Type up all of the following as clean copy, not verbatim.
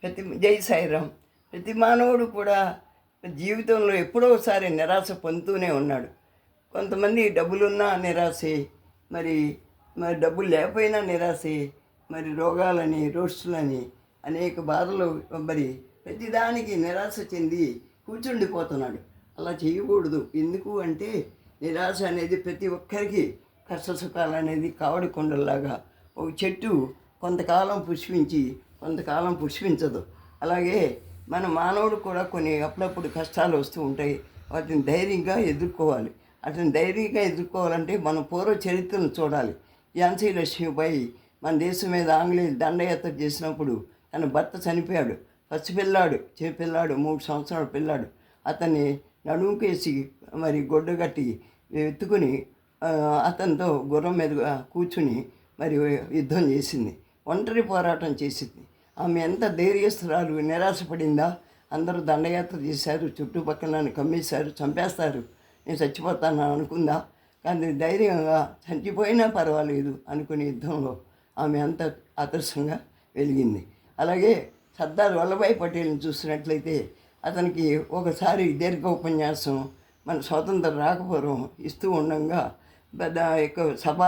జై సాయిరామ్. ప్రతి మానవుడు కూడా జీవితంలో ఎప్పుడో ఒకసారి నిరాశ పొందుతూనే ఉన్నాడు. కొంతమంది డబ్బులున్నా నిరాశే, మరి మరి డబ్బులు లేకపోయినా నిరాశే, మరి రోగాలని రోడ్స్లని అనేక బాధలు, మరి ప్రతిదానికి నిరాశ చెంది కూర్చుండిపోతున్నాడు. అలా చేయకూడదు. ఎందుకు అంటే నిరాశ అనేది ప్రతి ఒక్కరికి కష్ట సుఖాలు అనేది కావడి కొండల్లాగా. ఒక చెట్టు కొంతకాలం పుష్పించి కొంతకాలం పుష్పించదు. అలాగే మన మానవుడు కూడా కొన్ని అప్పుడప్పుడు కష్టాలు వస్తూ ఉంటాయి. వాటిని ధైర్యంగా ఎదుర్కోవాలి. అతను ధైర్యంగా ఎదుర్కోవాలంటే మన పూర్వ చరిత్రను చూడాలి. ఝాన్సీ లక్ష్మీబాయి మన దేశం మీద ఆంగ్లేయులు దండయాత్ర చేసినప్పుడు తన భర్త చనిపోయాడు. పసిపిల్లాడు, పిల్లాడు, 3 సంవత్సరాల పిల్లాడు. అతన్ని నడుముకేసి మరి గొడ్డ కట్టి ఎత్తుకుని అతనితో గుర్రం మీద కూర్చుని మరి యుద్ధం చేసింది. ఒంటరి పోరాటం చేసింది. ఆమె ఎంత ధైర్యస్తురాలు. నిరాశపడిందా? అందరూ దండయాత్ర చేశారు, చుట్టుపక్కల నన్ను కమ్మేశారు, చంపేస్తారు, నేను చచ్చిపోతాను అనుకుందా? కానీ ధైర్యంగా చనిపోయినా పర్వాలేదు అనుకునే యుద్ధంలో ఆమె అంత ఆదర్శంగా వెలిగింది. అలాగే సర్దార్ వల్లభాయ్ పటేల్ని చూసినట్లయితే అతనికి ఒకసారి దీర్ఘ ఉపన్యాసం మన స్వాతంత్రం రాకపోవడం ఇస్తూ ఉండగా పెద్ద సభ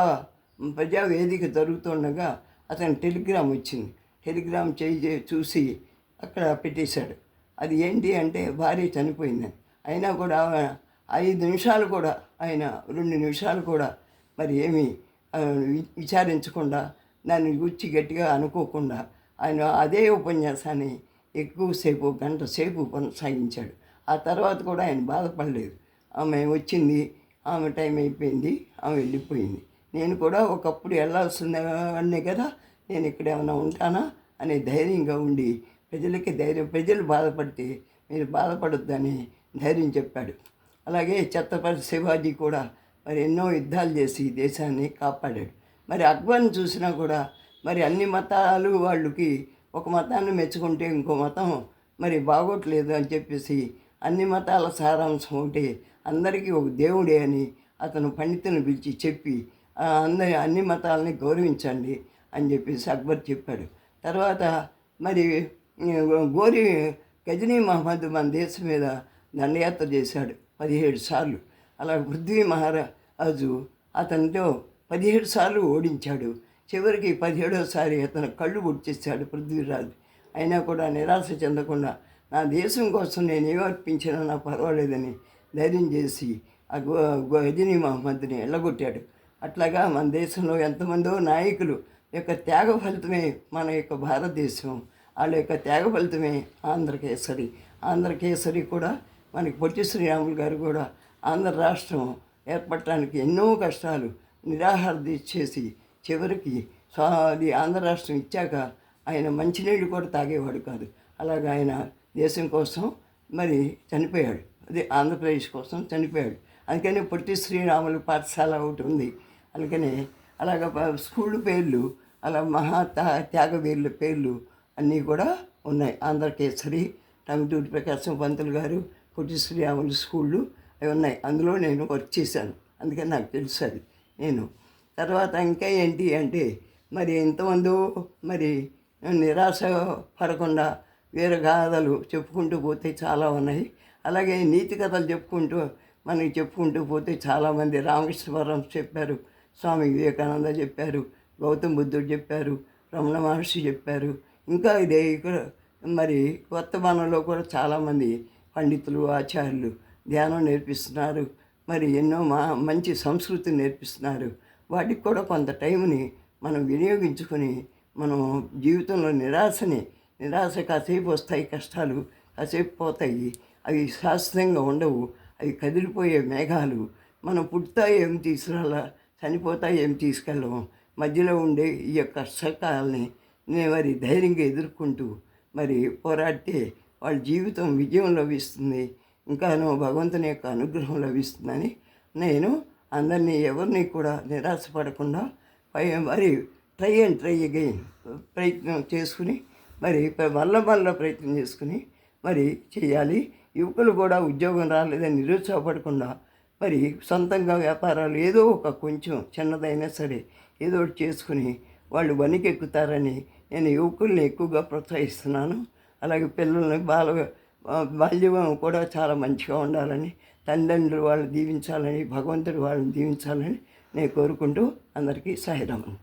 ప్రజావేదిక జరుగుతుండగా అతని టెలిగ్రామ్ వచ్చింది. టెలిగ్రామ్ చూసి అక్కడ పెట్టేశాడు. అది ఏంటి అంటే భార్య చనిపోయిందని. అయినా కూడా 5 నిమిషాలు కూడా ఆయన 2 నిమిషాలు కూడా మరి ఏమీ విచారించకుండా, దాన్ని గురించి గట్టిగా అనుకోకుండా ఆయన అదే ఉపన్యాసాన్ని ఎక్కువసేపు, గంట సేపు కొనసాగించాడు. ఆ తర్వాత కూడా ఆయన బాధపడలేదు. ఆమె వచ్చింది, ఆమె టైం అయిపోయింది, ఆమె వెళ్ళిపోయింది. నేను కూడా ఒకప్పుడు వెళ్ళాల్సిందే కదా, నేను ఇక్కడ ఏమైనా ఉంటానా అనే ధైర్యంగా ఉండి ప్రజలు బాధపడితే మీరు బాధపడొద్దని ధైర్యం చెప్పాడు. అలాగే ఛత్రపతి శివాజీ కూడా మరి ఎన్నో యుద్ధాలు చేసి దేశాన్ని కాపాడాడు. మరి అక్బర్ని చూసినా కూడా మరి అన్ని మతాలు వాళ్ళకి ఒక మతాన్ని మెచ్చుకుంటే ఇంకో మతం మరి బాగోట్లేదు అని చెప్పేసి అన్ని మతాల సారాంశం ఒకటి, అందరికీ ఒక దేవుడే అని అతను పండితులను పిలిచి చెప్పి అన్ని మతాలని గౌరవించండి అని చెప్పేసి అక్బర్ చెప్పాడు. తర్వాత మరి గోరి గజనీ మహమ్మద్ మన దేశం మీద దండయాత్ర చేశాడు 17 సార్లు. అలా పృథ్వీ మహారాజు అతనితో 17 సార్లు ఓడించాడు. చివరికి 17వసారి అతను కళ్ళు గుర్తిస్తాడు పృథ్వీరాజు. అయినా కూడా నిరాశ చెందకుండా నా దేశం కోసం నేను ఏమర్పించినా నాకు పర్వాలేదని ధైర్యం చేసి ఆ గజనీ మహమ్మద్ని ఎల్లగొట్టాడు. అట్లాగా మన దేశంలో ఎంతమందో నాయకులు యొక్క త్యాగ ఫలితమే మన యొక్క భారతదేశం. వాళ్ళ యొక్క త్యాగ ఫలితమే ఆంధ్రకేసరి కూడా మనకి పొట్టి శ్రీరాములు గారు కూడా ఆంధ్ర రాష్ట్రం ఏర్పడటానికి ఎన్నో కష్టాలు, నిరాహార దీక్ష చేసి చివరికి అది ఆంధ్ర రాష్ట్రం ఇచ్చాక ఆయన మంచినీళ్ళు కూడా తాగేవాడు కాదు. అలాగా ఆయన దేశం కోసం మరి చనిపోయాడు. అదే ఆంధ్రప్రదేశ్ కోసం చనిపోయాడు. అందుకని పొట్టి శ్రీరాములు పాఠశాల ఒకటి ఉంది. అందుకనే అలాగ స్కూల్ పేర్లు, అలా త్యాగవీరుల పేర్లు అన్నీ కూడా ఉన్నాయి. ఆంధ్రకేసరి, టంగుటూరి ప్రకాశం పంతులు గారు, పొట్టి శ్రీరాములు స్కూళ్ళు అవి ఉన్నాయి. అందులో నేను వర్క్ చేశాను, అందుకని నాకు తెలుసు అది. నేను తర్వాత ఇంకా ఏంటి అంటే మరి ఎంతమందో మరి నిరాశ పడకుండా వేరే గాథలు చెప్పుకుంటూ పోతే చాలా ఉన్నాయి. అలాగే నీతి కథలు చెప్పుకుంటూ పోతే చాలామంది రామకృష్ణ పరమహంస చెప్పారు, స్వామి వివేకానంద చెప్పారు, గౌతమ్ బుద్ధుడు చెప్పారు, రమణ మహర్షి చెప్పారు. ఇంకా ఇదే ఇక్కడ మరి వర్తమానంలో కూడా చాలామంది పండితులు, ఆచార్యులు ధ్యానం నేర్పిస్తున్నారు. మరి ఎన్నో మంచి సంస్కృతి నేర్పిస్తున్నారు. వాటికి కూడా కొంత టైంని మనం వినియోగించుకొని మనం జీవితంలో నిరాశ కాసేపు వస్తాయి, కష్టాలు కాసేపు పోతాయి. అవి శాశ్వతంగా ఉండవు. అవి కదిలిపోయే మేఘాలు. మనం పుడతాయి ఏం తీసుకురాలా, చనిపోతాయి ఏం తీసుకెళ్ళము. మధ్యలో ఉండే ఈ యొక్క కష్టకాలని మరి ధైర్యంగా ఎదుర్కొంటూ మరి పోరాడితే వాళ్ళ జీవితం విజయం లభిస్తుంది, ఇంకాను భగవంతుని యొక్క అనుగ్రహం లభిస్తుందని నేను అందరినీ ఎవరిని కూడా నిరాశపడకుండా మరి ట్రై అగైన్ ప్రయత్నం చేసుకుని మరి మళ్ళా ప్రయత్నం చేసుకుని మరి చేయాలి. యువకులు కూడా ఉద్యోగం రాలేదని నిరుత్సాహపడకుండా మరి సొంతంగా వ్యాపారాలు ఏదో ఒక కొంచెం చిన్నదైనా సరే ఏదో ఒకటి చేసుకుని వాళ్ళు వనికెక్కుతారని నేను యువకుల్ని ఎక్కువగా ప్రోత్సహిస్తున్నాను. అలాగే పిల్లల్ని బాల్యం కూడా చాలా మంచిగా ఉండాలని, తల్లిదండ్రులు వాళ్ళు దీవించాలని, భగవంతుడు వాళ్ళని దీవించాలని నేను కోరుకుంటూ అందరికీ సాయిరామన్.